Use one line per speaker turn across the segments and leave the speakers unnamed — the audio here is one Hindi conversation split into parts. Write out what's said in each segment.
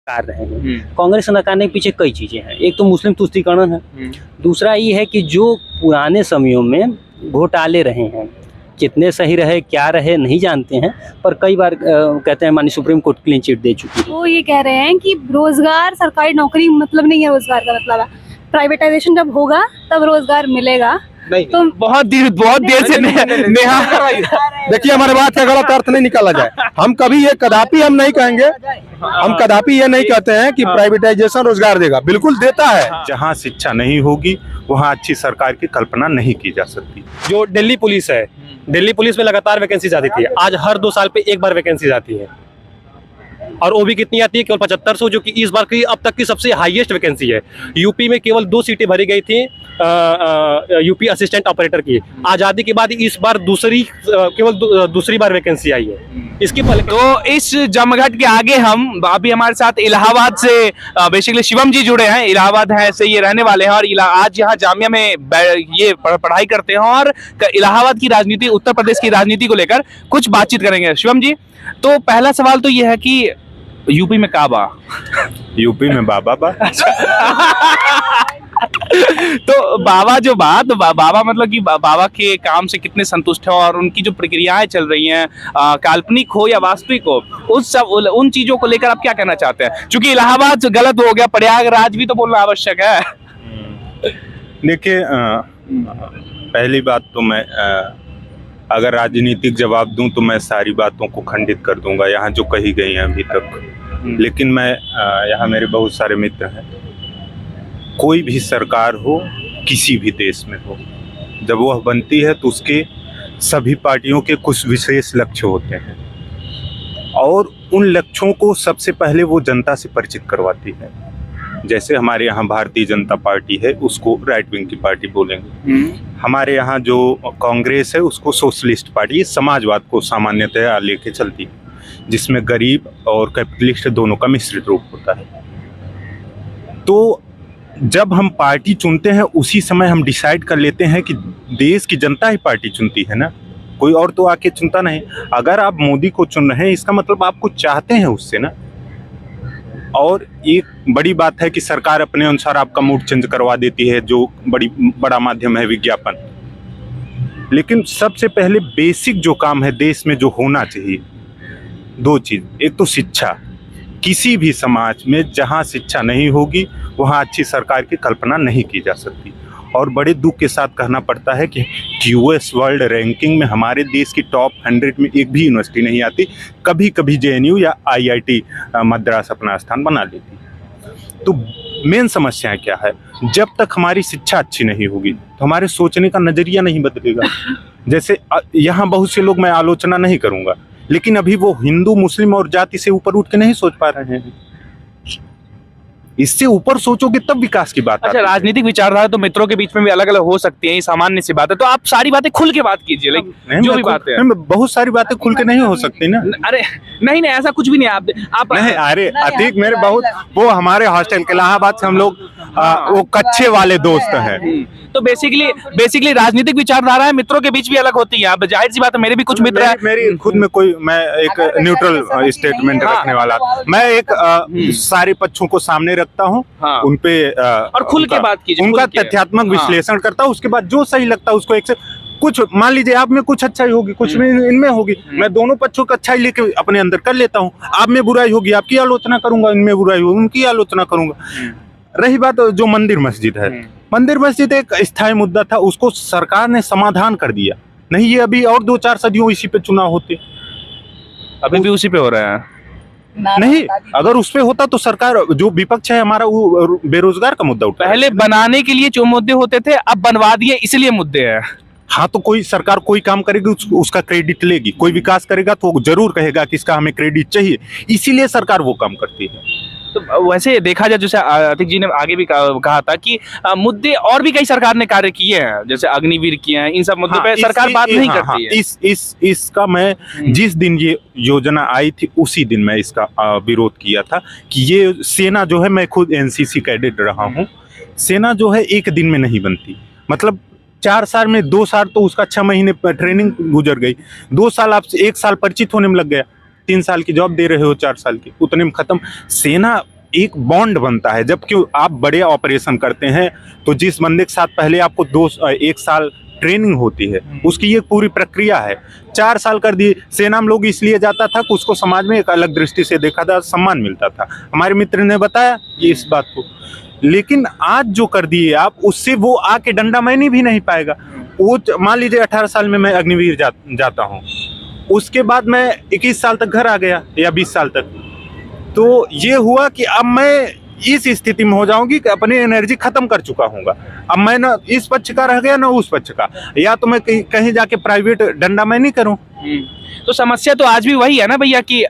नकार रहे हैं। कांग्रेस नकारने के पीछे कई चीजें हैं। एक तो मुस्लिम तुष्टीकरण है, दूसरा ये है कि जो पुराने समयों में घोटाले रहे हैं, कितने सही रहे क्या रहे नहीं जानते हैं, पर कई बार कहते हैं माननीय सुप्रीम कोर्ट क्लीन चिट दे चुकी है।
वो ये कह रहे हैं कि रोजगार, सरकारी नौकरी मतलब नहीं है रोजगार का, मतलब है प्राइवेटाइजेशन जब होगा तब रोजगार मिलेगा।
नहीं,
तो
बहुत देर से नेहा देखिए, हमारे बात का गलत अर्थ नहीं निकाला जाए। हम कभी ये कदापि हम नहीं कहेंगे, हम कदापि ये नहीं कहते हैं कि प्राइवेटाइजेशन रोजगार देगा, बिल्कुल देता है।
जहाँ शिक्षा नहीं होगी वहाँ अच्छी सरकार की कल्पना नहीं की जा सकती।
जो दिल्ली पुलिस है, दिल्ली पुलिस में लगातार वैकेंसी आती थी, आज हर 2 साल पे एक बार वैकेंसी आती है, और वो भी कितनी आती है, केवल 7500, जो कि इस बार की अब तक की सबसे हाईएस्ट वैकेंसी है। यूपी में केवल 2 सीटें भरी गई थी यूपी असिस्टेंट ऑपरेटर की। आजादी के बाद इस बार केवल दूसरी बार वैकेंसी आई है। इसके पहले
तो इस जमघट के आगे हम अभी हमारे साथ इलाहाबाद से बेसिकली शिवम जी जुड़े हैं। इलाहाबाद है से ये रहने वाले हैं और आज यहाँ जामिया में ये पढ़ाई करते हैं और इलाहाबाद की राजनीति, उत्तर प्रदेश की राजनीति को लेकर कुछ बातचीत करेंगे। शिवम जी, तो पहला सवाल तो ये है कि यूपी में काबा
यूपी में बाबा
तो बाबा मतलब कि बाबा के काम से कितने संतुष्ट हैं और उनकी जो प्रक्रियाएं चल रही हैं, काल्पनिक हो या वास्तविक हो, उन चीजों को लेकर आप क्या कहना चाहते हैं? क्योंकि इलाहाबाद गलत हो गया, प्रयागराज भी तो बोलना आवश्यक है।
देखिए, पहली बात तो मैं अगर राजनीतिक जवाब दूं तो मैं सारी बातों को खंडित कर दूंगा यहाँ जो कही गई हैं अभी तक। लेकिन मैं यहाँ मेरे बहुत सारे मित्र हैं। कोई भी सरकार हो, किसी भी देश में हो, जब वह बनती है तो उसके सभी पार्टियों के कुछ विशेष लक्ष्य होते हैं और उन लक्ष्यों को सबसे पहले वो जनता से परिचित करवाती है। जैसे हमारे यहाँ भारतीय जनता पार्टी है, उसको राइट विंग की पार्टी बोलेंगे। हमारे यहाँ जो कांग्रेस है उसको सोशलिस्ट पार्टी, समाजवाद को सामान्यतया लेके चलती है, जिसमें गरीब और कैपिटलिस्ट दोनों का मिश्रित रूप होता है। तो जब हम पार्टी चुनते हैं उसी समय हम डिसाइड कर लेते हैं कि देश की जनता ही पार्टी चुनती है ना, कोई और तो आके चुनता नहीं। अगर आप मोदी को चुन रहे हैं इसका मतलब आप कुछ चाहते हैं उससे ना। और एक बड़ी बात है कि सरकार अपने अनुसार आपका मूड चेंज करवा देती है, जो बड़ा माध्यम है विज्ञापन। लेकिन सबसे पहले बेसिक जो काम है देश में जो होना चाहिए, 2 चीज। एक तो शिक्षा। किसी भी समाज में जहां शिक्षा नहीं होगी वहां अच्छी सरकार की कल्पना नहीं की जा सकती। और बड़े दुख के साथ कहना पड़ता है कि यूएस वर्ल्ड रैंकिंग में हमारे देश की टॉप 100 में एक भी यूनिवर्सिटी नहीं आती। कभी कभी जेएनयू या आईआईटी मद्रास अपना स्थान बना लेती है। तो मेन समस्या क्या है? जब तक हमारी शिक्षा अच्छी नहीं होगी तो हमारे सोचने का नजरिया नहीं बदलेगा। जैसे यहाँ बहुत से लोग, मैं आलोचना नहीं करूंगा, लेकिन अभी वो हिंदू, मुस्लिम और जाति से ऊपर उठ के नहीं सोच पा रहे हैं। इससे ऊपर सोचोगे तब विकास की बात।
अच्छा, राजनीतिक विचारधारा तो मित्रों के बीच में भी अलग अलग हो सकती है, ये सामान्य सी बात है। तो आप सारी बातें खुल के बात कीजिए, लेकिन जो भी बात है,
बहुत सारी बातें खुल के नहीं हो सकती ना।
अरे नहीं, ऐसा कुछ भी नहीं। आप
नहीं, अरे अतीक मेरे बहुत, वो हमारे हॉस्टल के इलाहाबाद से हम लोग वो कच्चे वाले दोस्त हैं।
तो बेसिकली राजनीतिक विचारधाराएं मित्रों के बीच भी अलग होती है। अब जाहिर सी बात है, मेरे भी कुछ मित्र हैं।
मेरी खुद में मैं एक न्यूट्रल स्टेटमेंट रखने वाला, मैं एक सारे पक्षों को सामने रखता हूँ।
हाँ।
उनपे
और खुल के बात कीजिए,
उनका तथ्यात्मक विश्लेषण करता हूँ। उसके बाद जो सही लगता है उसको एक्सेप्ट। कुछ मान लीजिए आप में कुछ अच्छाई होगी, कुछ में इनमें होगी, मैं दोनों पक्षों का अच्छाई लेके अपने अंदर कर लेता हूँ। आप में बुराई होगी, आपकी आलोचना करूंगा, इनमें बुराई होगी, उनकी आलोचना करूंगा। रही बात जो मंदिर मस्जिद है, मंदिर मस्जिद एक स्थायी मुद्दा था, उसको सरकार ने समाधान कर दिया। नहीं, ये अभी और 2-4 सदियों इसी पे चुनाव होते।
अभी भी उसी पे हो रहा है।
नहीं, अगर उस पे होता तो सरकार, जो विपक्ष है हमारा, वो बेरोजगार का मुद्दा उठा।
पहले बनाने के लिए जो मुद्दे होते थे अब बनवा दिए, इसलिए मुद्दे हैं।
हाँ, तो कोई सरकार कोई काम करेगी उसका क्रेडिट लेगी, कोई विकास करेगा तो जरूर कहेगा कि इसका हमें क्रेडिट चाहिए, इसीलिए सरकार वो काम करती है।
तो वैसे देखा जाए, जैसे अतिक जी ने आगे भी कहा था कि मुद्दे और भी कई सरकार ने कार्य किए हैं, जैसे अग्निवीर किए हैं, इन सब मुद्दों पे सरकार बात नहीं करती है।
इसका मैं जिस दिन ये योजना आई थी उसी दिन मैं इसका विरोध किया था कि ये सेना जो है, मैं खुद एनसीसी कैडेट रहा हूँ, सेना जो है एक दिन में नहीं बनती। मतलब 4 साल में 2 साल तो उसका 6 महीने ट्रेनिंग गुजर गई, 2 साल आपसे 1 साल परिचित होने में लग गया, 3 साल की जॉब दे रहे हो 4 साल की, उतने में खत्म। सेना एक बॉन्ड बनता है। जबकि आप बड़े ऑपरेशन करते हैं तो जिस बंदे के साथ पहले आपको 1 साल ट्रेनिंग होती है, उसकी ये पूरी प्रक्रिया है, 4 साल कर दी। सेना में लोग इसलिए जाता था कि उसको समाज में एक अलग दृष्टि से देखा था, सम्मान मिलता था। हमारे मित्र ने बताया ये इस बात को, लेकिन आज जो कर दिए आप, उससे वो आके डंडा मैनी भी नहीं पाएगा। वो मान लीजिए 18 साल में मैं अग्निवीर जाता हूँ, उसके बाद मैं 21 साल तक घर आ गया या 20 साल तक, तो ये हुआ कि अब मैं इस स्थिति में हो जाऊंगी कि अपनी एनर्जी खत्म कर चुका हूँगा। अब मैं ना इस पक्ष का रह गया ना उस पक्ष का, या तो मैं कहीं जाके प्राइवेट डंडा मैं नहीं करूँ।
तो समस्या तो आज भी वही है ना भैया कि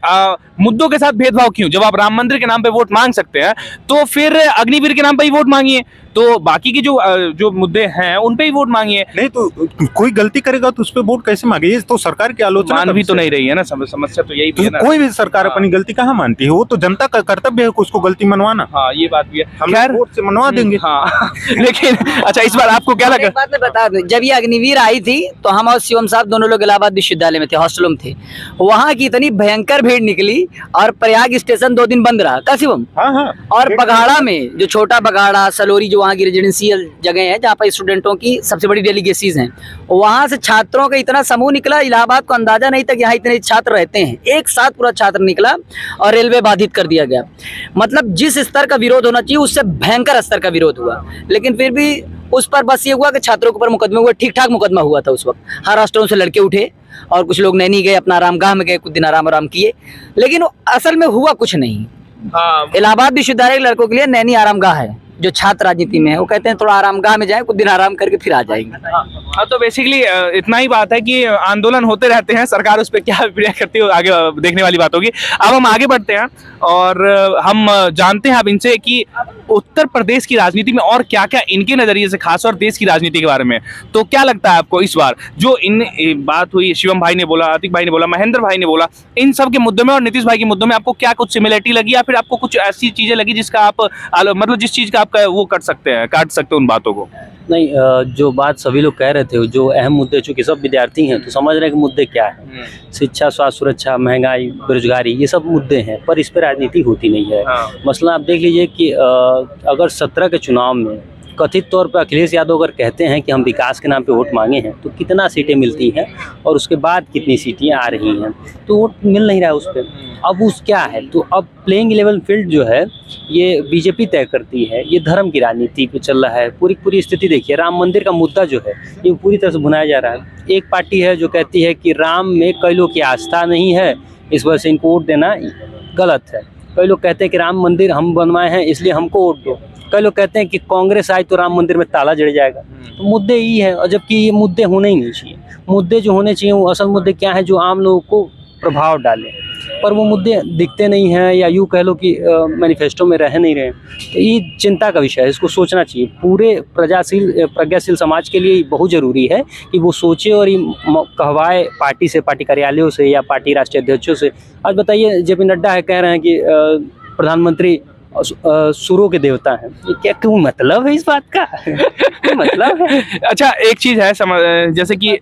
मुद्दों के साथ भेदभाव क्यों? जब आप राम मंदिर के नाम पे वोट मांग सकते हैं तो फिर अग्निवीर के नाम पे ही वोट मांगिए, तो बाकी की जो मुद्दे हैं उन पे ही वोट मांगिए।
नहीं तो कोई गलती करेगा तो उस पर वोट कैसे मांगे? ये तो सरकार की आलोचना
मान भी तो नहीं रही है ना, समस्या तो यही भी है ना।
कोई भी सरकार अपनी गलती कहाँ मानती है? वो तो जनता का कर्तव्य है उसको गलती मनवाना।
हाँ ये बात भी है,
हम
खैर
वोट से मनवा देंगे।
हाँ लेकिन अच्छा इस बार आपको क्या लगा?
एक बात मैं बता दूं, जब ये अग्निवीर आई थी तो हम और शिवम साहब दोनों लोग इलाहाबाद विश्वविद्यालय में थे, हॉस्टलों में थे। वहाँ की इतनी भयंकर भीड़ निकली और प्रयाग स्टेशन 2 दिन बंद रहा। का शिवम?
हाँ।
और बघाड़ा में जो छोटा बघाड़ा सलोरी जो वहाँ की रेजिडेंशियल जगह है जहाँ पर स्टूडेंटों की सबसे बड़ी डेलीगेसीज हैं, वहाँ से छात्रों का इतना समूह निकला, इलाहाबाद को अंदाजा नहीं था कि यहाँ इतने छात्र रहते हैं। एक साथ पूरा छात्र निकला और रेलवे बाधित कर दिया गया। मतलब जिस स्तर का विरोध होना चाहिए उससे भयंकर स्तर का विरोध हुआ, लेकिन फिर भी उस पर बस ये हुआ कि छात्रों के ऊपर मुकदमे हुए, ठीक ठाक मुकदमा हुआ था उस वक्त। हर हॉस्टलों से लड़के उठे और कुछ लोग नैनी गए, अपना आरामगाह में गए, कुछ दिन आराम किए, लेकिन असल में हुआ कुछ नहीं। इलाहाबाद विश्वविद्यालय के लड़कों के लिए नैनी आरामगाह है। जो छात्र राजनीति में है वो कहते हैं थोड़ा आरामगाह में जाएं, कुछ दिन आराम करके फिर आ जाएंगे।
हाँ तो बेसिकली इतना ही बात है कि आंदोलन होते रहते हैं, सरकार उस पर क्या अभिप्राय करती है आगे देखने वाली बात होगी। अब हम आगे बढ़ते हैं और हम जानते हैं अब इनसे कि उत्तर प्रदेश की राजनीति में और क्या क्या इनके नजरिए से खास और देश की राजनीति के बारे में। तो क्या लगता है आपको इस बार जो इन बात हुई, शिवम भाई ने बोला, आतिक भाई ने बोला, महेंद्र भाई ने बोला, इन सब के मुद्दों में और नीतीश भाई के मुद्दों में आपको क्या कुछ सिमिलरिटी लगी या फिर आपको कुछ ऐसी चीजें लगी जिसका आप मतलब जिस चीज का आपका वो काट सकते हैं उन बातों को?
नहीं, जो बात सभी लोग कह रहे थे, जो अहम मुद्दे, चूंकि सब विद्यार्थी हैं तो समझ रहे हैं कि मुद्दे क्या है। शिक्षा, स्वास्थ्य, सुरक्षा, महंगाई, बेरोजगारी, ये सब मुद्दे हैं, पर इस पर राजनीति होती नहीं है। मसला आप देख लीजिए कि अगर 17 के चुनाव में कथित तौर पर अखिलेश यादव अगर कहते हैं कि हम विकास के नाम पे वोट मांगे हैं, तो कितना सीटें मिलती हैं और उसके बाद कितनी सीटें आ रही हैं, तो वोट मिल नहीं रहा है उस पर। अब उस क्या है, तो अब प्लेइंग लेवल फील्ड जो है ये बीजेपी तय करती है, ये धर्म की राजनीति पे चल रहा है। पूरी स्थिति देखिए, राम मंदिर का मुद्दा जो है ये पूरी तरह से भुनाया जा रहा है। एक पार्टी है जो कहती है कि राम में कई लोग की आस्था नहीं है, इस वजह से इनको वोट देना गलत है। कई लोग कहते हैं कि राम मंदिर हम बनवाए हैं इसलिए हमको वोट दो। कई लोग कहते हैं कि कांग्रेस आई तो राम मंदिर में ताला जड़ जाएगा। तो मुद्दे यही है, और जबकि ये मुद्दे होने ही नहीं चाहिए। मुद्दे जो होने चाहिए वो असल मुद्दे क्या है जो आम लोगों को प्रभाव डाले, पर वो मुद्दे दिखते नहीं हैं, या यूँ कह लो कि मैनिफेस्टो में रह नहीं रहे। तो ये चिंता का विषय है, इसको सोचना चाहिए। पूरे प्रज्ञाशील समाज के लिए बहुत ज़रूरी है कि वो सोचे और ये कहवाए पार्टी से, पार्टी कार्यालयों से या पार्टी राष्ट्रीय अध्यक्षों से। आज बताइए, जेपी नड्डा है कह रहे हैं कि प्रधानमंत्री सुरों के देवता हैं। ये क्या क्यों मतलब है इस बात का? मतलब है?
अच्छा एक चीज है जैसे कि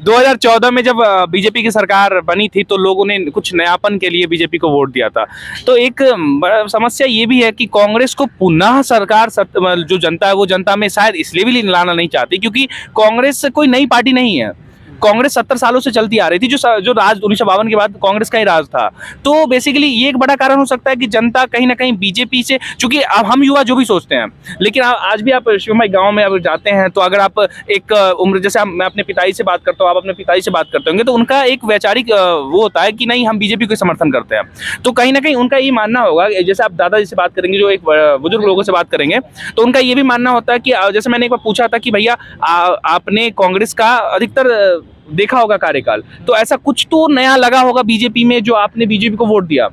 2014 में जब बीजेपी की सरकार बनी थी तो लोगों ने कुछ नयापन के लिए बीजेपी को वोट दिया था। तो एक बड़ा समस्या ये भी है कि कांग्रेस को पुनः सरकार जो जनता है वो जनता में शायद इसलिए भी लाना नहीं चाहती क्योंकि कांग्रेस कोई नई पार्टी नहीं है। कांग्रेस 70 सालों से चलती आ रही थी, जो राज 1952 के बाद कांग्रेस का ही राज था। तो बेसिकली ये एक बड़ा कारण हो सकता है कि जनता कहीं ना कहीं बीजेपी से, चूंकि अब हम युवा जो भी सोचते हैं, लेकिन आज भी आप शिवम भाई गाँव में अगर जाते हैं तो अगर आप एक उम्र, जैसे मैं अपने पिताजी से बात करता हूँ, आप अपने पिताजी से बात करते होंगे, तो उनका एक वैचारिक वो होता है कि नहीं हम बीजेपी को समर्थन करते हैं। तो कहीं ना कहीं उनका ये मानना होगा, जैसे आप दादाजी से बात करेंगे, जो एक बुजुर्ग लोगों से बात करेंगे, तो उनका ये भी मानना होता है कि जैसे मैंने एक बार पूछा था कि भैया आपने कांग्रेस का अधिकतर देखा होगा कार्यकाल, तो ऐसा कुछ तो नया लगा होगा बीजेपी में जो आपने बीजेपी को वोट दिया।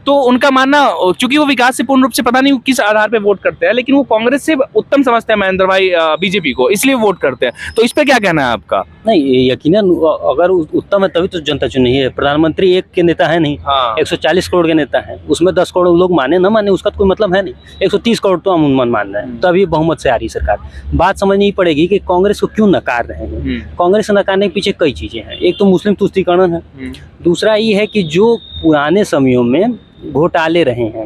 तो उनका मानना, चूंकि वो विकास से पूर्ण रूप से पता नहीं किस आधार पे वोट करते हैं, लेकिन वो कांग्रेस से उत्तम समझते हैं महेंद्र भाई बीजेपी को, इसलिए वोट करते हैं। तो इस पे क्या कहना है आपका?
नहीं, यकीनन अगर उत्तम है तभी तो जनता चुन रही है। प्रधानमंत्री एक के नेता है नहीं, 140 करोड़ के नेता है, उसमें 10 करोड़ लोग माने न माने उसका तो कोई मतलब है नहीं। 130 करोड़ तो अमूमन मान रहे हैं, तभी बहुमत से आ रही सरकार। बात समझनी पड़ेगी कि कांग्रेस को क्यों नकार रहे हैं। कांग्रेस नकारने के पीछे कई चीजें हैं। एक तो मुस्लिम तुष्टीकरण है, दूसरा ये है कि जो पुराने समयों में घोटाले रहे हैं,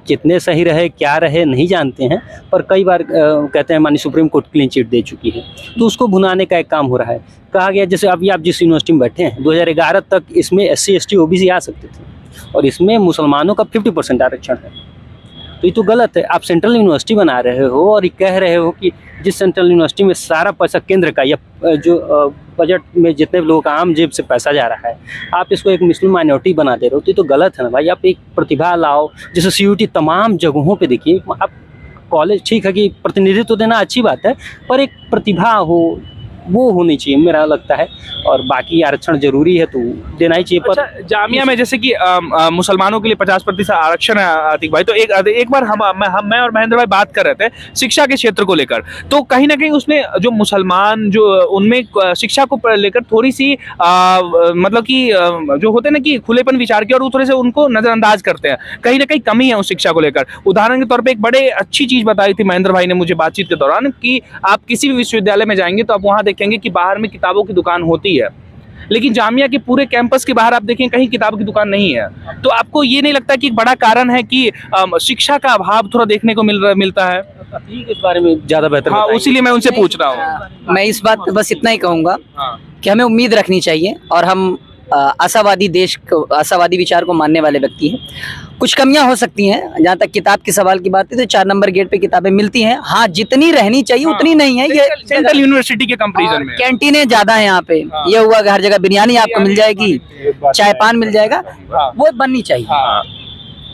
कितने सही रहे क्या रहे नहीं जानते हैं, पर कई बार कहते हैं माननीय सुप्रीम कोर्ट क्लीन चिट दे चुकी है, तो उसको भुनाने का एक काम हो रहा है। कहा गया जैसे अभी आप जिस यूनिवर्सिटी में बैठे हैं 2011 तक इसमें SC ST OBC आ सकते थे और इसमें मुसलमानों का 50% आरक्षण है, तो ये तो गलत है। आप सेंट्रल यूनिवर्सिटी बना रहे हो और ये कह रहे हो कि जिस सेंट्रल यूनिवर्सिटी में सारा पैसा केंद्र का या जो बजट में जितने लोगों का आम जेब से पैसा जा रहा है, आप इसको एक मुस्लिम माइनॉरिटी बना दे रहे हो, तो ये तो गलत है ना भाई। आप एक प्रतिभा लाओ, जैसे CUT तमाम जगहों पे देखिए, आप कॉलेज ठीक है कि प्रतिनिधित्व तो देना अच्छी बात है, पर एक प्रतिभा हो वो होनी चाहिए मेरा लगता है, और बाकी आरक्षण जरूरी है तो देना ही चाहिए। पर
अच्छा, जामिया में जैसे कि मुसलमानों के लिए 50% आरक्षण है आतिक भाई, तो एक बार मैं और महेंद्र भाई बात कर रहे थे शिक्षा के क्षेत्र को लेकर, तो कहीं ना कहीं उसमें जो मुसलमान जो उनमें शिक्षा को लेकर थोड़ी सी मतलब कि जो होते हैं ना कि खुलेपन विचार के, और थोड़े से उनको नजरअंदाज करते हैं, कहीं ना कहीं कमी है उस शिक्षा को लेकर। उदाहरण के तौर पर एक बड़े अच्छी चीज बताई थी महेंद्र भाई ने मुझे बातचीत के दौरान कि आप किसी भी विश्वविद्यालय में जाएंगे तो आप वहाँ देखेंगे कि बाहर में किताबों की दुकान होती है, लेकिन जामिया के पूरे कैंपस के बाहर आप देखें कहीं किताब की दुकान नहीं है। तो आपको ये नहीं लगता कि एक बड़ा कारण है कि शिक्षा का अभाव थोड़ा देखने को मिलता है?
इस बारे में ज्यादा बेहतर
हाँ,
बताएंगे।
उसीलिए मैं उनसे पूछ रहा हूँ।
मैं इस बात पे बस इतना ही कहूँगा कि हमें उम्मीद रखनी चाहिए, और हम आशावादी विचार को मानने वाले व्यक्ति हैं। कुछ कमियां हो सकती हैं, जहाँ तक किताब के सवाल की बात है तो 4 नंबर गेट पे किताबें मिलती हैं, हाँ जितनी रहनी चाहिए उतनी नहीं है। ये
सेंट्रल यूनिवर्सिटी के कंपैरिजन में
कैंटीनें ज्यादा है यहाँ पे, ये हुआ कि हर जगह बिरयानी आपको मिल जाएगी, चाय पान मिल जाएगा, वो बननी चाहिए।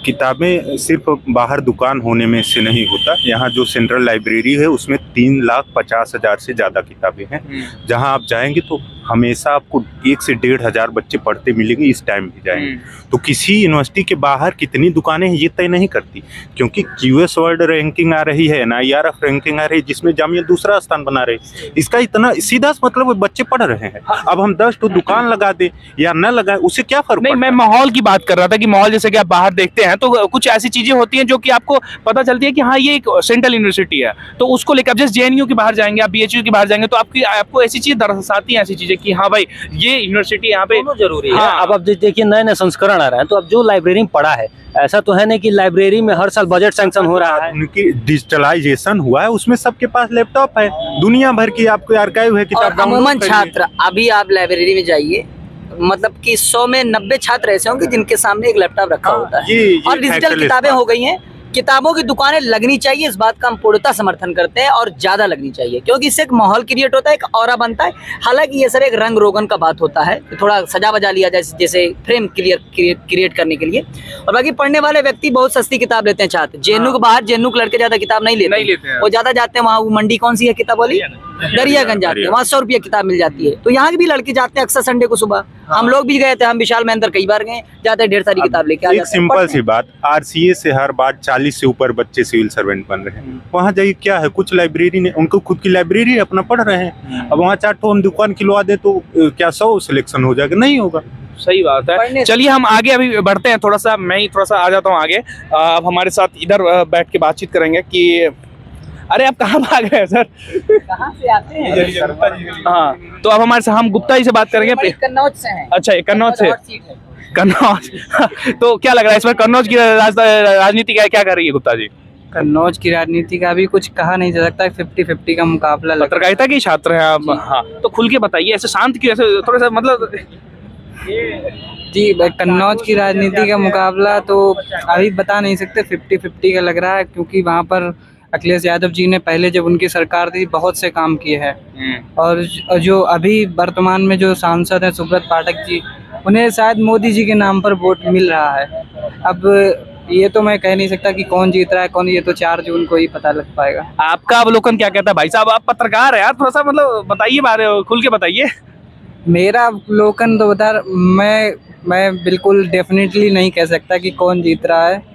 किताबें सिर्फ बाहर दुकान होने में से नहीं होता। यहाँ जो सेंट्रल लाइब्रेरी है उसमें 3,50,000 से ज़्यादा किताबें हैं। जहाँ आप जाएंगे तो हमेशा आपको 1 से 1,500 बच्चे पढ़ते मिलेंगे, इस टाइम भी जाएंगे। तो किसी यूनिवर्सिटी के बाहर कितनी दुकानें हैं ये तय नहीं करती, क्योंकि QS वर्ल्ड रैंकिंग आ रही है, NIRF रैंकिंग आ रही है, जिसमें जामिया दूसरा स्थान बना रही। इसका इतना सीधा मतलब वो बच्चे पढ़ रहे हैं। अब हम 10 तो दुकान लगा दे या न लगाए, उससे क्या फर्क
नहीं,
पड़ता
मैं
है?
माहौल की बात कर रहा था कि माहौल जैसे कि आप बाहर देखते हैं तो कुछ ऐसी चीजें होती हैं जो कि आपको पता चलती है कि हाँ ये एक सेंट्रल यूनिवर्सिटी है, तो उसको लेकर आप जैसे JNU के बाहर जाएंगे, आप BHU के बाहर जाएंगे, तो आपको ऐसी चीजें दर्शाती हैं, ऐसी चीजें कि हाँ भाई ये यूनिवर्सिटी यहाँ पे
जरूरी है।
हाँ।
अब आप देखिए नए संस्करण आ रहे हैं, तो अब जो लाइब्रेरी में पढ़ा है, ऐसा तो है नहीं कि लाइब्रेरी में हर साल बजट सैंक्शन हो रहा है।
उनकी डिजिटलाइजेशन हुआ है, उसमें सबके पास लैपटॉप है, दुनिया भर की आपको आर्काइव है, किताब
और अमूमन छात्र, अभी आप लाइब्रेरी में जाइए, मतलब कि 100 में 90 छात्र ऐसे होंगे जिनके सामने एक लैपटॉप रखा होता है।
ये
और डिजिटल
factual
किताबें
बात
हो गई हैं। किताबों की दुकानें लगनी चाहिए, इस बात का हम पूर्णतः समर्थन करते हैं, और ज्यादा लगनी चाहिए, क्योंकि इससे एक माहौल क्रिएट होता है, एक ऑरा बनता है। हालांकि ये सर एक रंग रोगन का बात होता है, थोड़ा सजा बजा लिया जाए जैसे फ्रेम क्रिएट करने के लिए। और बाकी पढ़ने वाले व्यक्ति बहुत सस्ती किताब लेते हैं छात्र। JNU के बाहर JNU के लड़के ज्यादा किताब नहीं लेते हैं। वो ज्यादा जाते हैं वहाँ, वो मंडी कौन सी है किताब वाली, दरियागंज जाते हैं, वहाँ 100 रुपये किताब मिल जाती है। तो यहाँ के भी लड़के जाते हैं अक्सर संडे को सुबह। हम लोग भी गए थे, हम विशाल महेंद्र कई बार गए, जाते हैं ढेर सारी किताब लेके आ
एक
जाते हैं।
सिंपल सी बात, RCA से हर बार 40 से ऊपर बच्चे सिविल सर्वेंट बन रहे हैं। वहाँ जाइए क्या है, कुछ लाइब्रेरी ने उनको खुद की लाइब्रेरी है, अपना पढ़ रहे हैं। अब वहाँ 4 ठो हम दुकान खिलवा दे तो क्या 100 सिलेक्शन हो जाएगा? नहीं होगा।
सही बात है। चलिए हम आगे अभी बढ़ते हैं, थोड़ा सा मैं ही थोड़ा सा आ जाता हूँ आगे। अब हमारे साथ इधर बैठ के बातचीत करेंगे कि अरे आप कहाँ भाग रहे हैं सर?
कहाँ से आते हैं?
हाँ, तो अब हमारे साथ हम गुप्ता जी से बात करेंगे।
कन्नौज से हैं।
अच्छा, ये कन्नौज से, कन्नौज। तो क्या लग रहा है इस बार कन्नौज की राजनीति क्या कर रही है गुप्ता जी?
कन्नौज की राजनीति का भी कुछ कहा नहीं जा सकता, 50-50 का मुकाबला लग रहा है।
पत्रकारिता के छात्र हैं आप, हाँ, तो खुल के बताइए, ऐसे शांत क्यों, ऐसे थोड़ा सा मतलब
जी। कन्नौज की राजनीति का मुकाबला तो अभी बता नहीं सकते, 50-50 का लग रहा है, क्योंकि वहाँ पर अखिलेश यादव जी ने पहले जब उनकी सरकार थी बहुत से काम किए हैं, और जो अभी वर्तमान में जो सांसद हैं सुब्रत पाठक जी, उन्हें शायद मोदी जी के नाम पर वोट मिल रहा है। अब ये तो मैं कह नहीं सकता कि कौन जीत रहा है कौन, ये तो 4 जून को ही पता लग पाएगा।
आपका अवलोकन क्या कहता है भाई साहब? आप पत्रकार है यार, थोड़ा सा मतलब बताइए, बारे खुल के बताइए।
मेरा अवलोकन तो बता, मैं बिल्कुल डेफिनेटली नहीं कह सकता कि कौन जीत रहा है।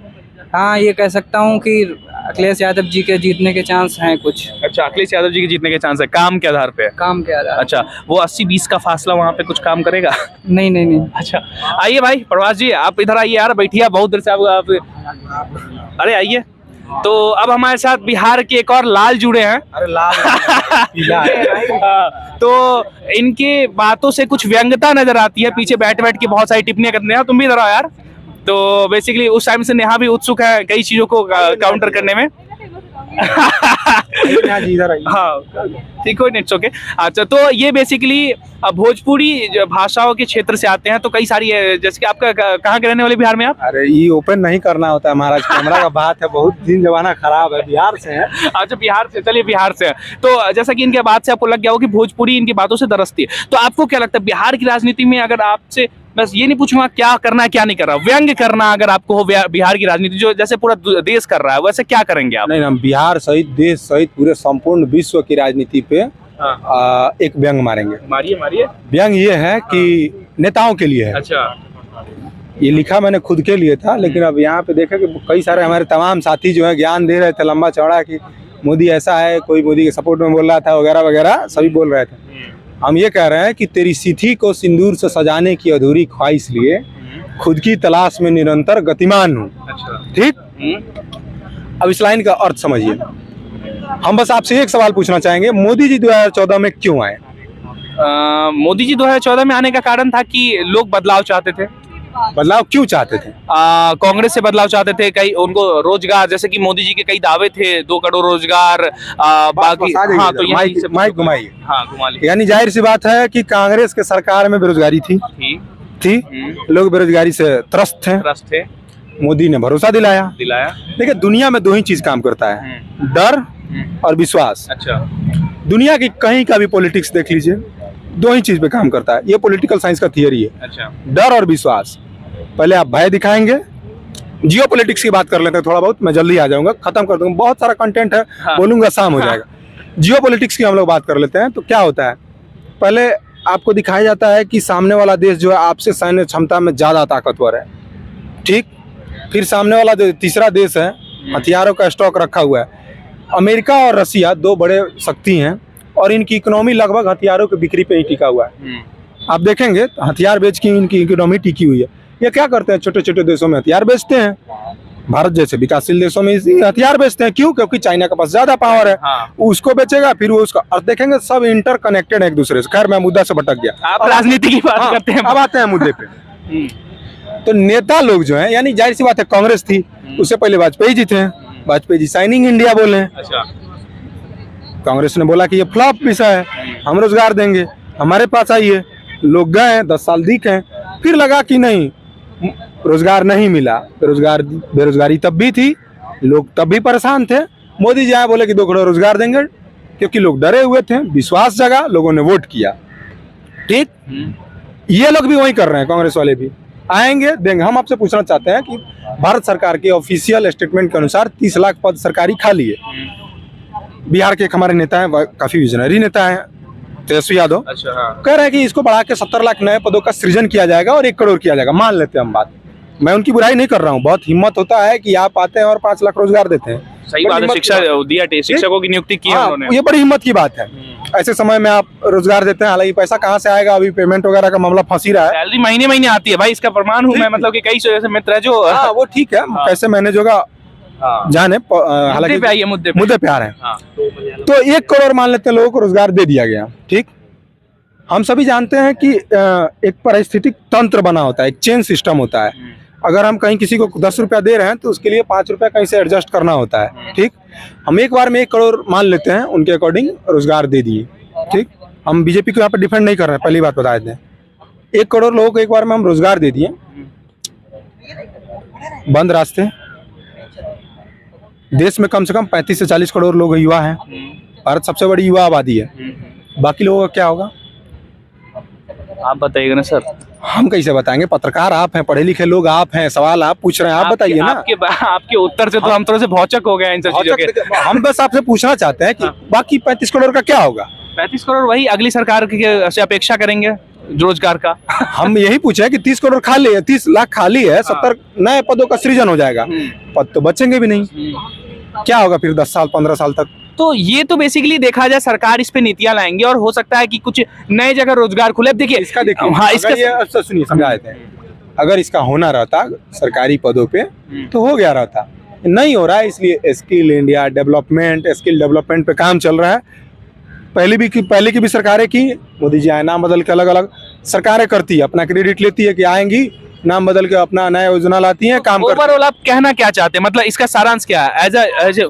हाँ, ये कह सकता हूँ कि अखिलेश यादव जी के जीतने के चांस हैं कुछ।
अच्छा, अखिलेश यादव जी के जीतने के चांस है, काम के आधार पे?
काम के आधार।
अच्छा, वो 80-20 का फासला वहाँ पे कुछ काम करेगा?
नहीं।
अच्छा, आइए भाई प्रवास जी, आप इधर आइए यार, बैठिए, बहुत देर से आप अरे आइए। तो अब हमारे साथ बिहार के एक और लाल जुड़े हैं।
अरे लाल
तो इनके बातों से कुछ व्यंग्यता नजर आती है, पीछे बैठ के बहुत सारी टिप्पणियां करते हैं। तुम भी इधर आओ यार, तो बेसिकली उस टाइम से नेहा भी उत्सुक है कई चीजों को काउंटर करने में। हाँ ठीक हो, इट्स ओके। अच्छा, तो ये बेसिकली भोजपुरी भाषाओं के क्षेत्र से आते हैं, तो कई सारी जैसे कि आपका कहाँ के रहने वाले बिहार में आप?
अरे ये ओपन नहीं करना होता है महाराज, कैमरा का बात है, बहुत दिन जमाना खराब है। बिहार से है।
अच्छा, बिहार से, चलिए बिहार से। तो जैसा कि इनके बात से आपको लग गया हो कि भोजपुरी इनकी बातों से दरसती है, तो आपको क्या लगता है बिहार की राजनीति में, अगर आपसे बस ये नहीं पूछूंगा क्या करना है क्या नहीं करना, व्यंग्य करना अगर आपको हो बिहार की राजनीति जो जैसे पूरा देश कर रहा है, वैसे क्या करेंगे आप?
नहीं ना, बिहार सहित देश सहित पूरे संपूर्ण विश्व की राजनीति पे एक व्यंग मारेंगे।
मारिए मारिए।
व्यंग ये है कि नेताओं के लिए है।
अच्छा,
ये लिखा मैंने खुद के लिए था, लेकिन अब यहाँ पे देखा कि कई सारे हमारे तमाम साथी जो है ज्ञान दे रहे थे लंबा चौड़ा कि मोदी ऐसा है, कोई मोदी के सपोर्ट में बोल रहा था वगैरह वगैरह, सभी बोल रहे थे। हम ये कह रहे हैं कि तेरी सिथी को सिंदूर से सजाने की अधूरी ख्वाहिश लिए खुद की तलाश में निरंतर गतिमान हूँ। ठीक, अब इस लाइन का अर्थ समझिए। हम बस आपसे एक सवाल पूछना चाहेंगे, मोदी जी 2014 में क्यों आए?
मोदी जी 2014 में आने का कारण था कि लोग बदलाव चाहते थे।
बदलाव क्यों चाहते थे?
कांग्रेस से बदलाव चाहते थे, कई उनको रोजगार, जैसे कि मोदी जी के कई दावे थे 2 करोड़ रोजगार, बाकी। हाँ, तो
माइक घुमाइए।
हाँ, घुमा लीजिए।
यानी जाहिर सी बात है कि कांग्रेस के सरकार में बेरोजगारी थी, लोग बेरोजगारी से त्रस्त थे। मोदी ने भरोसा दिलाया। देखिए, दुनिया में 2 ही चीज काम करता है, डर और विश्वास।
अच्छा,
दुनिया की कहीं का भी पॉलिटिक्स देख लीजिए, 2 ही चीज पे काम करता है। ये पॉलिटिकल साइंस का थियरी है।
अच्छा,
डर और विश्वास। पहले आप भय दिखाएंगे, जियो पॉलिटिक्स की बात कर लेते हैं थोड़ा बहुत, मैं जल्दी आ जाऊंगा, खत्म कर दूंगा, बहुत सारा कंटेंट है। हाँ। बोलूंगा शाम हो जाएगा। जियो पॉलिटिक्स की हम लोग बात कर लेते हैं। तो क्या होता है, पहले आपको दिखाया जाता है कि सामने वाला देश जो है आपसे सैन्य क्षमता में ज्यादा ताकतवर है। ठीक, फिर सामने वाला जो तीसरा देश है, हथियारों का स्टॉक रखा हुआ है। अमेरिका और रसिया 2 बड़े शक्ति हैं और इनकी इकोनॉमी लगभग हथियारों की बिक्री पे ही टिका हुआ है। आप देखेंगे तो हथियार बेच के इनकी इकोनॉमी टिकी हुई है। ये क्या करते हैं, छोटे छोटे देशों में हथियार बेचते हैं, भारत जैसे विकासशील देशों में हथियार बेचते हैं। क्यों? क्योंकि चाइना के पास ज्यादा पावर है। हाँ। उसको बेचेगा, फिर वो उसका, और देखेंगे सब इंटरकनेक्टेड है एक दूसरे से। खैर, मैं मुद्दा से भटक गया,
आप राजनीति की बात करते हैं।
अब आते हैं मुद्दे पे। तो नेता लोग जो है, यानी जाहिर सी बात है, कांग्रेस थी, उससे पहले वाजपेयी जी थे, वाजपेयी जी साइनिंग इंडिया बोले। अच्छा, कांग्रेस ने बोला कि ये फ्लॉप विषय है, हम रोजगार देंगे, हमारे पास आइए। लोग गए, 10 साल दिखे, फिर लगा कि नहीं, रोजगार नहीं मिला। बेरोजगारी तब भी थी, लोग तब भी परेशान थे। मोदी जी आए, बोले कि 2 करोड़ रोजगार देंगे, क्योंकि लोग डरे हुए थे, विश्वास जगा, लोगों ने वोट किया। ठीक, ये लोग भी वही कर रहे हैं, कांग्रेस वाले भी आएंगे, देंगे। हम आपसे पूछना चाहते हैं कि भारत सरकार के ऑफिशियल स्टेटमेंट के अनुसार 30 लाख पद सरकारी खाली है। बिहार के एक हमारे नेता हैं, काफी विजनरी नेता हैं, तेजस्वी यादव। अच्छा, हाँ। कह रहे हैं कि इसको बढ़ा के 70 लाख नए पदों का सृजन किया जाएगा और 1 करोड़ किया जाएगा। मान लेते हैं हम बात, मैं उनकी बुराई नहीं कर रहा हूँ। बहुत हिम्मत होता है कि आप आते हैं और 5 लाख रोजगार देते हैं।
सही बात है, शिक्षा दिया, शिक्षकों की नियुक्ति की है उन्होंने।
ये बड़ी हिम्मत की बात है। ऐसे समय में आप रोजगार देते हैं, हालांकि पैसा कहाँ से आएगा, अभी पेमेंट वगैरह का मामला फंसी रहा है।
सैलरी महीने महीने आती है भाई, इसका प्रमाण हूँ मैं, मतलब कि कई ऐसे मित्र है जो।
हाँ, वो ठीक है, कैसे मैनेज होगा जाने, हालांकि मुद्दे पे आ रहे हैं। तो 1 करोड़ मान लेते हैं लोगों को रोजगार दे दिया गया। ठीक, हम सभी जानते हैं कि एक पारिस्थितिक तंत्र बना होता है, एक चेन सिस्टम होता है। अगर हम कहीं किसी को 10 रुपया दे रहे हैं तो उसके लिए 5 रुपया कहीं से एडजस्ट करना होता है। ठीक, हम एक बार में 1 करोड़ मान लेते हैं, उनके अकॉर्डिंग रोजगार दे दिए। ठीक, हम बीजेपी को यहाँ पर डिफेंड नहीं कर रहे हैं, पहली बात बता देते हैं। 1 करोड़ लोगों को एक बार में हम रोजगार दे दिए, बंद रास्ते। देश में कम से कम 35 से 40 करोड़ लोग युवा हैं, भारत सबसे बड़ी युवा आबादी है। बाकी लोगों का क्या होगा,
आप बताइएगा ना सर।
हम कैसे बताएंगे, पत्रकार आप हैं, पढ़े लिखे लोग आप हैं, सवाल आप पूछ रहे हैं, आप बताइए ना।
आपके उत्तर से तो हम थोड़े से भौचक हो गए इन सब चीजों के।
हम बस आपसे पूछना चाहते हैं कि बाकी 35 करोड़ का क्या होगा?
35 करोड़ वही अगली सरकार से अपेक्षा करेंगे रोजगार का।
हम यही पूछे कि 30 करोड़ खाली है, 30 लाख खाली है, 70 नए पदों का सृजन हो जाएगा, पद तो बचेंगे भी नहीं। क्या होगा फिर 10 साल 15 साल तक?
तो ये तो बेसिकली देखा जाए सरकार इस पे नीतियां लाएंगे और हो सकता है कि कुछ नए जगह रोजगार खुले। अब देखिए
इसका, देखिए
हाँ, इसका
सुनिए, समझा देते हैं। अगर इसका होना रहता सरकारी पदों पे तो हो गया रहता, नहीं हो रहा है, इसलिए skill India development, skill development पे काम चल रहा है। पहले की भी सरकारें की, मोदी जी आए, नाम बदल के अलग अलग सरकारें करती है, अपना क्रेडिट लेती है कि आएंगी नाम बदल के अपना नया योजना लाती हैं, काम करती हैं।
ओवरऑल आप कहना क्या चाहते हैं, मतलब इसका सारांश क्या है? एज ए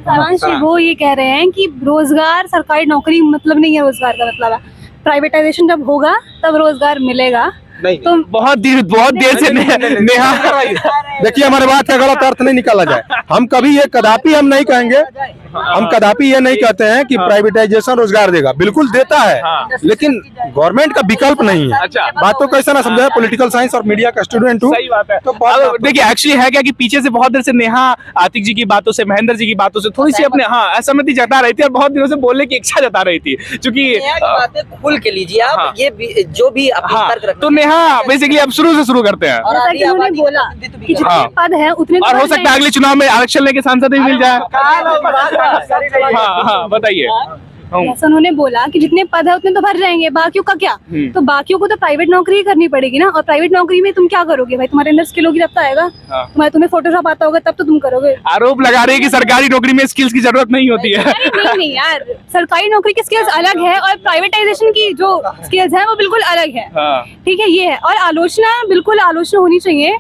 सारांश वो ये कह रहे हैं कि रोजगार, सरकारी नौकरी मतलब नहीं है रोजगार का मतलब है। प्राइवेटाइजेशन जब होगा तब रोजगार मिलेगा। तो
बहुत देर से नेहा
देखिए, हमारे बात का गलत अर्थ नहीं निकाला जाए। हम कभी ये कदापि हम नहीं कहेंगे, हम कदापि ये नहीं कहते हैं कि प्राइवेटाइजेशन रोजगार देगा, बिल्कुल देता है, लेकिन गवर्नमेंट का विकल्प नहीं है।
अच्छा।
बातों को ऐसा ना समझाए, पॉलिटिकल साइंस और मीडिया का स्टूडेंट हूँ।
सही बात है।
तो
अब देखिए एक्चुअली है क्या कि पीछे से बहुत देर से नेहा आतिक जी की बातों से, महेंद्र जी की बातों से थोड़ी सी अपने असहमति जता रही थी और बहुत दिनों से बोलने की इच्छा जता रही थी, क्योंकि
बातें खुल के लीजिए आप।
हाँ।
ये जो भी
तो नेहा बेसिकली अब शुरू से शुरू करते हैं।
जैसा कि उन्होंने बोला कि जितने
हाँ।
पद हैं उतने तो
और हो
भर
सकता है अगले चुनाव में आरक्षण लेके सांसद भी मिल जाए। हाँ बताइए।
जैसा उन्होंने बोला कि जितने पद है उतने तो भर जाएंगे, बाकियों का क्या? तो बाकियों को तो प्राइवेट नौकरी ही करनी पड़ेगी ना। और प्राइवेट नौकरी में तुम क्या करोगे भाई? तुम्हारे अंदर स्किल होगी तब तो आएगा। तुम्हें फोटोशॉप आता होगा तब तो तुम करोगे।
आरोप लगा रहे हैं कि सरकारी नौकरी में स्किल्स की जरूरत नहीं होती है।
नहीं यार, सरकारी नौकरी की स्किल्स अलग है और प्राइवेटाइजेशन की जो स्किल्स है वो बिल्कुल अलग है। ठीक है, ये है। और आलोचना, बिल्कुल आलोचना होनी चाहिए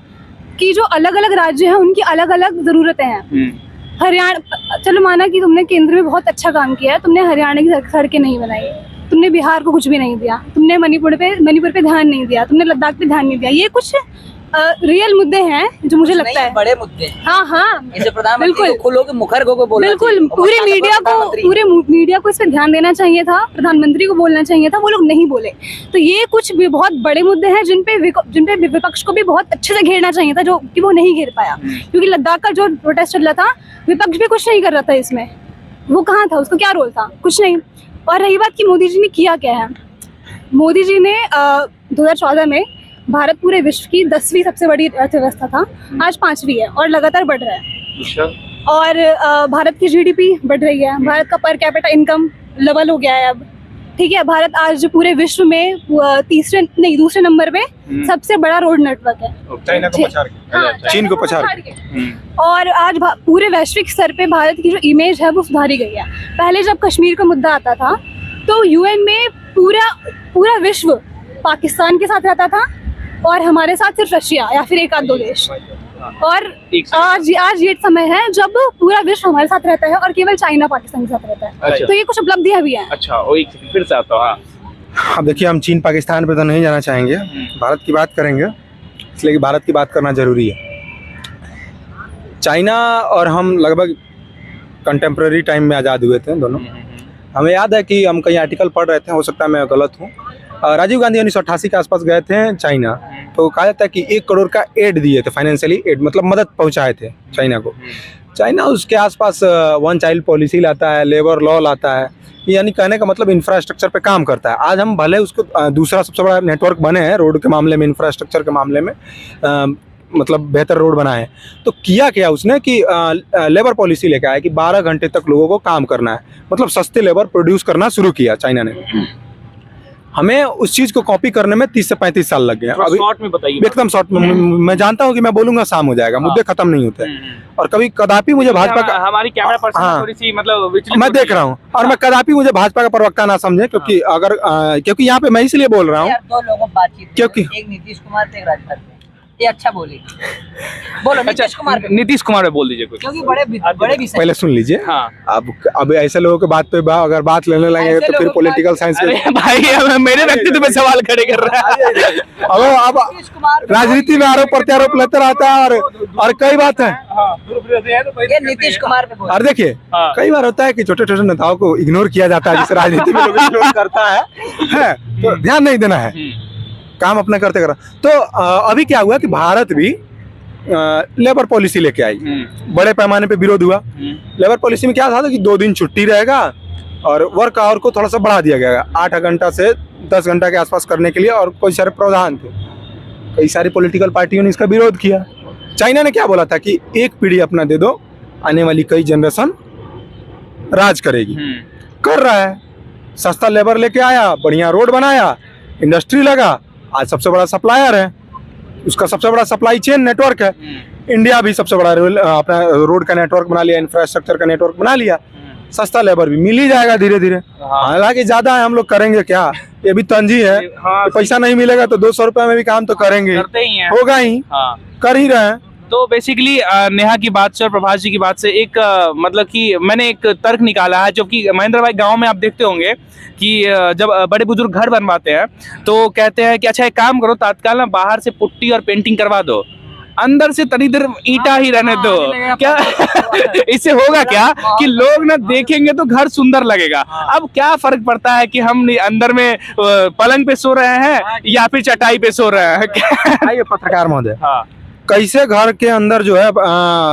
कि जो अलग अलग राज्य हैं उनकी अलग अलग जरूरतें हैं। हरियाणा, चलो माना कि तुमने केंद्र में बहुत अच्छा काम किया है, तुमने हरियाणा की सड़कें नहीं बनाई, तुमने बिहार को कुछ भी नहीं दिया, तुमने मणिपुर पे ध्यान नहीं दिया, तुमने लद्दाख पे ध्यान नहीं दिया। ये कुछ रियल मुद्दे हैं जो मुझे लगता है
बड़े मुद्दे।
हाँ
इसे प्रधानमंत्री को खुलो के मुखर को बोलना
बिल्कुल
चाहिए।
पूरे मीडिया को इस पे ध्यान देना चाहिए था, प्रधानमंत्री को बोलना चाहिए था, वो लोग नहीं बोले। तो ये कुछ भी बहुत बड़े मुद्दे हैं जिन पे विपक्ष को भी बहुत अच्छे से घेरना चाहिए था, जो कि वो नहीं घेर पाया। क्योंकि लद्दाख का जो प्रोटेस्ट चल रहा था, विपक्ष भी कुछ नहीं कर रहा था इसमें। वो कहाँ था, उसका क्या रोल था? कुछ नहीं। और रही बात कि मोदी जी ने किया क्या है, मोदी जी ने 2014 में भारत पूरे विश्व की 10वीं सबसे बड़ी अर्थव्यवस्था था, आज 5वीं है और लगातार बढ़ रहा है। और भारत की जीडीपी बढ़ रही है, भारत का पर कैपिटा इनकम डबल हो गया है अब। ठीक है, भारत आज पूरे विश्व में दूसरे नंबर पे सबसे बड़ा रोड नेटवर्क है,
चाइना को पछाड़ के,
हाँ,
चीन को पछाड़ के।
और आज पूरे वैश्विक स्तर पे भारत की जो इमेज है वो सुधारी गई है। पहले जब कश्मीर का मुद्दा आता था तो यूएन में पूरा विश्व पाकिस्तान के साथ रहता था और हमारे साथ सिर्फ रशिया या फिर एक आध दो देश। और आज ये समय है जब पूरा विश्व हमारे साथ रहता है और केवल चाइना पाकिस्तान के साथ रहता है।
अच्छा।
तो ये कुछ उपलब्धियां भी हैं।
अच्छा, एक सेकंड फिर से आता हूँ।
अब देखिए, हम चीन पाकिस्तान पे तो नहीं जाना चाहेंगे, भारत की बात करेंगे, इसलिए कि भारत की बात करना जरूरी है। चाइना और हम लगभग कंटेम्प्रेरी टाइम में आज़ाद हुए थे दोनों। हमें याद है कि हम कहीं आर्टिकल पढ़ रहे थे, हो सकता है मैं गलत हूँ, राजीव गांधी 1988 के आसपास गए थे चाइना, तो कहा जाता है कि 1 करोड़ का एड दिए थे, फाइनेंशियली एड मतलब मदद पहुंचाए थे चाइना को। चाइना उसके आसपास 1 चाइल्ड पॉलिसी लाता है, लेबर लॉ लाता है, यानी कहने का मतलब इंफ्रास्ट्रक्चर पे काम करता है। आज हम भले उसको दूसरा सबसे बड़ा नेटवर्क बने हैं रोड के मामले में, इंफ्रास्ट्रक्चर के मामले में, मतलब बेहतर रोड बनाए, तो किया क्या उसने कि लेबर पॉलिसी लेके आया कि 12 घंटे तक लोगों को काम करना है, मतलब सस्ते लेबर प्रोड्यूस करना शुरू किया चाइना ने। हमें उस चीज को कॉपी करने में 30 से 35 साल लग गए। अभी
शॉर्ट में बताइए।
एकदम शॉर्ट में, मैं जानता हूँ कि मैं बोलूंगा शाम हो जाएगा, मुद्दे खत्म नहीं होते। और कभी कदापि मुझे भाजपा का,
हमारी कैमरा पर्सन
हाँ,
थोड़ी सी मतलब
मैं देख रहा हूँ, और मैं कदापि मुझे भाजपा का प्रवक्ता ना समझे, क्योंकि अगर क्योंकि यहाँ पे मैं इसलिए बोल रहा हूँ
दो लोगों बातचीत,
क्योंकि
एक नीतीश कुमार थे, एक राजनाथ, ये अच्छा बोले। बोलो नीतीश कुमार पे,
नीतीश कुमार पे बोल दीजिए कुछ,
क्योंकि बड़े विषय।
पहले सुन लीजिए।
हाँ।
अब ऐसे लोगों के बात पे अगर बात लेने लगे तो फिर पॉलिटिकल साइंस
अरे भाई मेरे व्यक्तित्व पे सवाल खड़े कर रहा है।
अब राजनीति में आरोप प्रत्यारोप लेते रहता है और कई बात है।
ये नीतीश कुमार पे बोलो।
और देखिए, कई बार होता है कि छोटे छोटे नेताओं को इग्नोर किया जाता है, जिसे राजनीति में लोग इग्नोर करता है, तो ध्यान नहीं देना है, काम अपना करते करा। तो अभी क्या हुआ कि भारत भी लेबर पॉलिसी लेके आई, बड़े पैमाने पे विरोध हुआ। लेबर पॉलिसी में क्या था कि 2 दिन छुट्टी रहेगा और वर्क आवर को थोड़ा सा बढ़ा दिया गया, 8 घंटा से 10 घंटा के आसपास करने के लिए, और कोई सारे प्रावधान थे। कई सारी पॉलिटिकल पार्टियों ने इसका विरोध किया। चाइना ने क्या बोला था कि 1 पीढ़ी अपना दे दो, आने वाली कई जनरेशन राज करेगी। कर रहा है, सस्ता लेबर लेके आया, बढ़िया रोड बनाया, इंडस्ट्री लगा, आज सबसे बड़ा सप्लायर है, उसका सबसे बड़ा सप्लाई चेन नेटवर्क है। इंडिया भी सबसे बड़ा अपना रोड का नेटवर्क बना लिया, इंफ्रास्ट्रक्चर का नेटवर्क बना लिया। सस्ता लेबर भी मिल ही जाएगा धीरे धीरे। हालांकि ज्यादा है, हम लोग करेंगे क्या, ये भी तंजी है।
हाँ,
पैसा नहीं मिलेगा तो 200 रुपए में भी काम तो करेंगे,
करते ही हैं।
होगा ही,
हाँ।
कर ही रहे हैं।
तो बेसिकली नेहा की बात से और प्रभास जी की बात से एक मतलब कि मैंने एक तर्क निकाला है, जो कि महेंद्र भाई गांव में आप देखते होंगे कि जब बड़े बुजुर्ग घर बनवाते हैं तो कहते हैं कि अच्छा एक काम करो, तात्काल ना बाहर से पुट्टी और पेंटिंग करवा दो, अंदर से तनी देर ईंटा ही रहने दो। क्या इससे होगा क्या कि लोग ना देखेंगे तो घर सुंदर लगेगा। अब क्या फर्क पड़ता है कि हम अंदर में पलंग पे सो रहे हैं या फिर चटाई पे सो रहे हैं।
आइए पत्रकार महोदय,
हाँ।
कैसे घर के अंदर जो है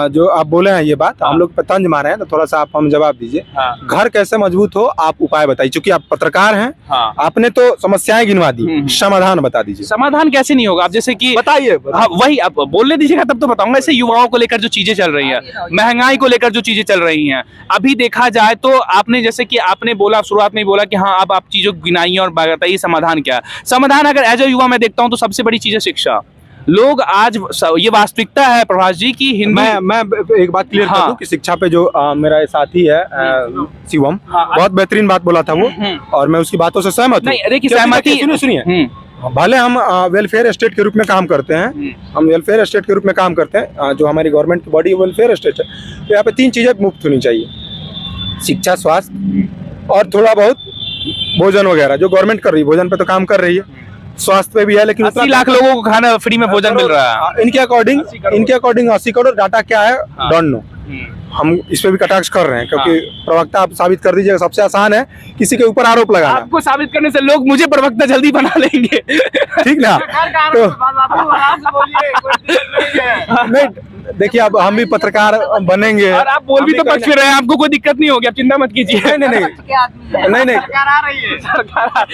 जो आप बोले हैं ये बात, हम लोग पे तंज मारे हैं, तो थोड़ा सा आप हम जवाब दीजिए।
हाँ।
घर कैसे मजबूत हो, आप उपाय बताइए, क्योंकि आप पत्रकार हैं।
हाँ।
आपने तो समस्याएं गिनवा दी, समाधान बता दीजिए।
समाधान कैसे नहीं होगा? आप जैसे कि
बताइए।
हाँ, वही आप बोलने दीजिएगा तब तो बताऊंगा। ऐसे युवाओं को लेकर जो चीजें चल रही हैं, महंगाई को लेकर जो चीजें चल रही हैं, अभी देखा जाए तो आपने जैसे कि आपने बोला, शुरुआत में ही बोला कि हाँ अब आप चीजों को गिनाइए और बताइए समाधान क्या है। समाधान अगर एज ए युवा मैं देखता हूँ तो सबसे बड़ी चीज है शिक्षा। लोग आज ये वास्तविकता है प्रभास जी की हिंदी।
मैं एक बात क्लियर कर दूं कि शिक्षा पे जो मेरा साथी है शिवम, बहुत बेहतरीन बात बोला था वो, और मैं उसकी बातों से सहमत हूँ।
नहीं, देखिए सहमति
सुनिए, भले हम वेलफेयर स्टेट के रूप में काम करते हैं, हम वेलफेयर स्टेट के रूप में काम करते हैं, जो हमारी गवर्नमेंट की बॉडी वेलफेयर स्टेट है, तो यहाँ पे 3 चीजें मुफ्त होनी चाहिए, शिक्षा, स्वास्थ्य और थोड़ा बहुत भोजन वगैरह, जो गवर्नमेंट कर रही है। भोजन पे तो काम कर रही है, स्वास्थ्य पे भी है, लेकिन
80 लाख लोगों को खाना फ्री में भोजन मिल रहा है।
इनके अकॉर्डिंग 80 करोड़। डाटा क्या है डोंट नो, हम इस पे भी कटाक्ष कर रहे हैं, क्योंकि प्रवक्ता आप साबित कर दीजिएगा, सबसे आसान है किसी के ऊपर आरोप लगाना।
आपको साबित करने से लोग मुझे प्रवक्ता जल्दी बना लेंगे।
ठीक ना? तो नहीं, देखिए अब हम भी पत्रकार बनेंगे,
और आप बोल भी तो पक्ष में रहे हैं, आपको कोई दिक्कत नहीं होगी, आप चिंता मत कीजिए।
नहीं
सरकार आ रही है,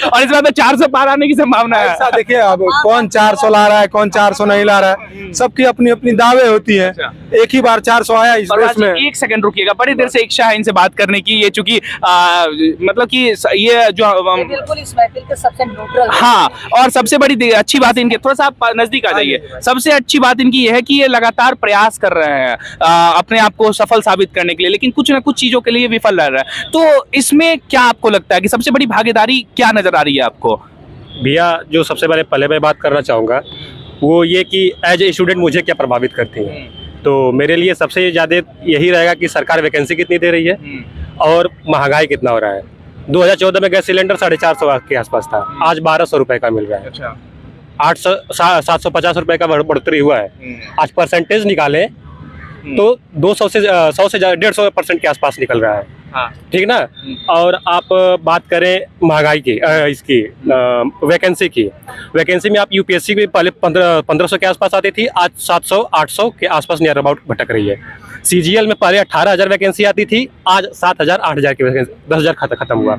और इस बात में 400 पार आने की संभावना है।
ऐसा देखिए, अब कौन 400 ला रहा है, कौन 400 नहीं ला रहा है, सबकी अपनी अपनी दावे होती है। एक ही बार 400 आया इस देश में।
एक सेकंड रुकिएगा, बड़ी देर से इच्छा है इनसे बात करने की, ये चूंकि मतलब कि ये जो
बिल्कुल इस महफिल के सबसे न्यूट्रल।
हाँ, और सबसे बड़ी अच्छी बात इनकी, थोड़ा सा आप नजदीक आ जाइए, सबसे अच्छी बात इनकी ये है कि ये लगातार प्रयास कर रहे हैं अपने आप को सफल साबित करने के लिए, लेकिन कुछ ना कुछ चीजों के लिए विफल रह रहा है। तो इसमें क्या आपको लगता है कि सबसे बड़ी भागीदारी क्या नजर आ रही है आपको?
भैया, जो सबसे पहले मैं बात करना चाहूँगा वो ये कि एज ए स्टूडेंट मुझे क्या प्रभावित करती है। तो मेरे लिए सबसे ज़्यादा यही रहेगा कि सरकार वैकेंसी कितनी दे रही है और महंगाई कितना हो रहा है। 2014 में गैस सिलेंडर 450 के आसपास था, आज 1200 रुपये का मिल रहा है। 750 रुपये का बढ़ोतरी हुआ है। आज परसेंटेज निकाले तो 100 से 150% के आसपास निकल रहा है। ठीक ना? और आप बात करें महंगाई की, इसकी वैकेंसी की, वैकेंसी में आप यूपीएससी की पहले 1500 के आसपास आती थी, आज 700-800 के आसपास नियर अबाउट भटक रही है। सीजीएल में पहले 18,000 वैकेंसी आती थी, आज 7,000-8,000 की वैकेंसी, 10,000 खत्म हुआ।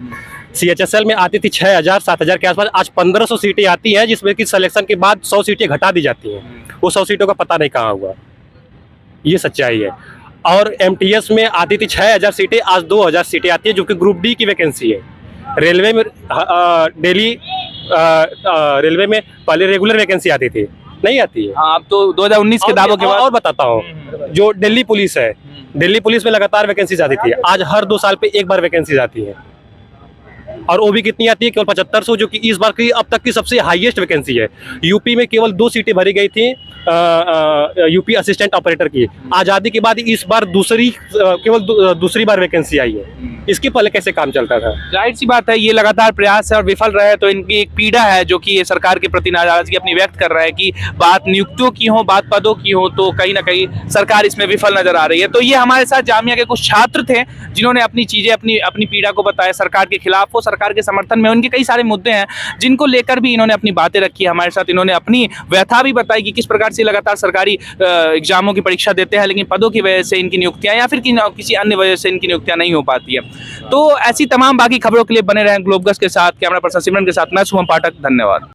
सीएचएसएल में आती थी 6,000-7,000 के आसपास, आज 1,500 सीटें आती हैं, जिसमें कि सिलेक्शन के बाद 100 सीटें घटा दी जाती हैं। वो 100 सीटों का पता नहीं कहाँ हुआ, ये सच्चाई है। और एमटीएस में आती थी 6,000 सीटें, आज 2,000 सीटें आती है, जो कि ग्रुप डी की वैकेंसी है। रेलवे में रेलवे में पहले रेगुलर वैकेंसी आती थी, नहीं आती है।
हाँ, अब तो 2019 के दावों के बाद।
और बताता हूँ, जो दिल्ली पुलिस है, दिल्ली पुलिस में लगातार वैकेंसी आती थी, आज हर 2 साल पे एक बार वैकेंसी आती है। और वो भी कितनी आती है? केवल 7500, जो कि इस बार की अब तक की सबसे हाईएस्ट वैकेंसी है। यूपी में केवल 2 सीटें भरी गई थी यूपी असिस्टेंट ऑपरेटर की। आज़ादी के बाद इस बार केवल दूसरी बार वैकेंसी आई है। इसके पहले कैसे काम चलता था?
जाहिर सी बात है, ये लगातार प्रयास है और विफल रहे तो इनकी एक पीड़ा है, जो कि ये सरकार के प्रति नाराजगी अपनी व्यक्त कर रहा है कि बात नियुक्तियों की हो, बात पदों की हो, तो कहीं ना कहीं सरकार इसमें विफल नजर आ रही है। तो ये हमारे साथ जामिया के कुछ छात्र थे जिन्होंने अपनी चीजें, अपनी पीड़ा को बताया सरकार के खिलाफ हो, सरकार के समर्थन में। उनके कई सारे मुद्दे हैं जिनको लेकर भी इन्होंने अपनी बातें रखी है हमारे साथ। इन्होंने अपनी व्यथा भी बताई कि किस प्रकार से लगातार सरकारी एग्जामों की परीक्षा देते हैं, लेकिन पदों की वजह से इनकी नियुक्तियां या फिर किसी अन्य वजह से इनकी नियुक्तियां नहीं हो पाती है। तो ऐसी तमाम बाकी खबरों के लिए बने रहें ग्लोबगस के साथ। कैमरा पर्सन सिमरन के साथ मैं शुभम पाठक, धन्यवाद।